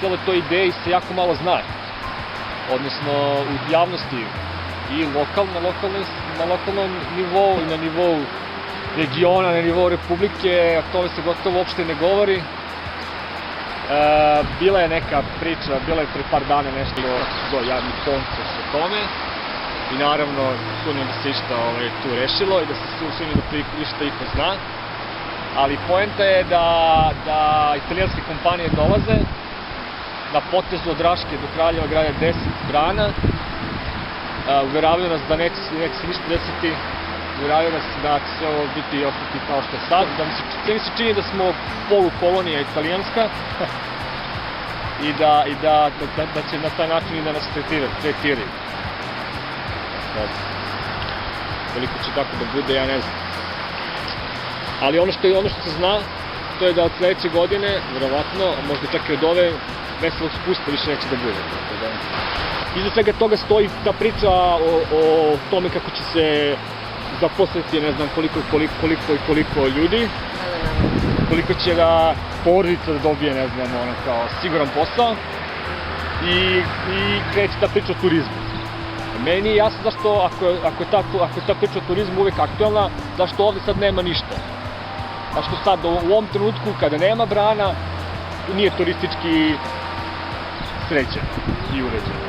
Cijeloj toj ideji se jako malo zna, odnosno u javnosti i na lokalnom nivou i na nivou regiona, na nivou republike, o tome se gotovo uopšte ne govori. Bila je neka priča, bila je pre par dana nešto javni konkurs o tome i naravno sumnjam da se išta tu rešilo i da se sumnjam da išta iko zna, ali poenta je da italijanske kompanije dolaze na potezu od Raške do Kraljeva grade 10 brana, uveravaju nas da neće se ništa desiti, uveravaju nas da će se ovo biti i ostati kao što je sad, da mi se čini da smo polukolonija italijanska i da će na taj način i da nas tretiraju. Koliko će tako da bude, ja ne znam. Ali ono što se zna, to je da od sledeće godine, verovatno, a možda čak i od ove, veselog spusta više neće da bude. Iza svega toga stoji ta priča o tome kako će se zaposliti ne znam koliko ljudi, koliko će da porodica da dobije, ne znam, kao siguran posao i kreće ta priča o turizmu. Meni je jasno zašto, ako je ta priča o turizmu uvek aktualna, zašto ovde sad nema ništa. Zašto sad u ovom trenutku kada nema brana nije turistički sređen i uređen.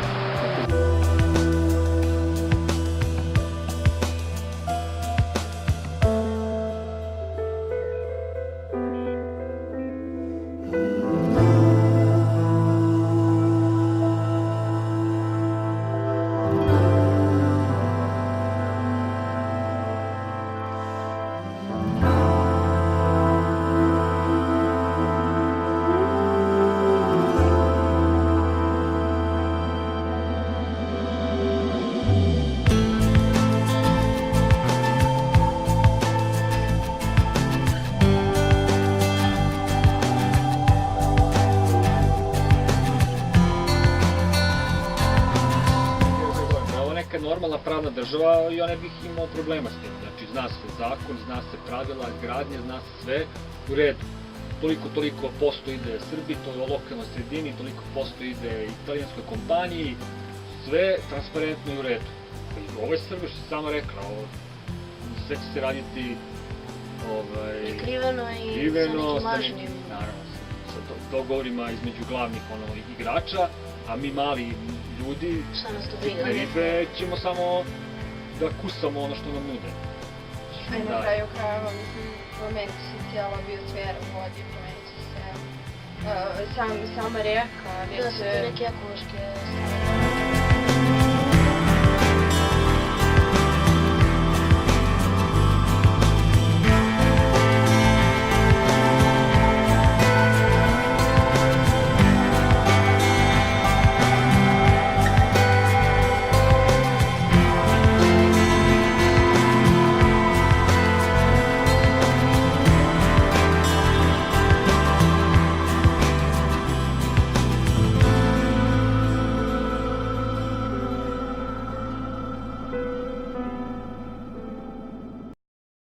Normalna pravna država i ja ne bih imao problema s tim. Znači, zna se zakon, zna se pravila, izgradnje, zna se sve u redu. Toliko posto ide Srbiji, to je o lokalnoj sredini, toliko posto ide italijanskoj kompaniji, sve transparentno i u redu. Ovo je Srbija, što si sama rekla, sve će se raditi prikriveno i sa nekim lažnim. Naravno, sa dogovorima između glavnih igrača, a mi mali ljudi, sitne ribe, ćemo samo da kusamo ono što nam nude. A na kraju krajeva, mislim, promenit će se cijela biosfera u vodi, promenit će se sama reka, Da su to neke ekološke stvari.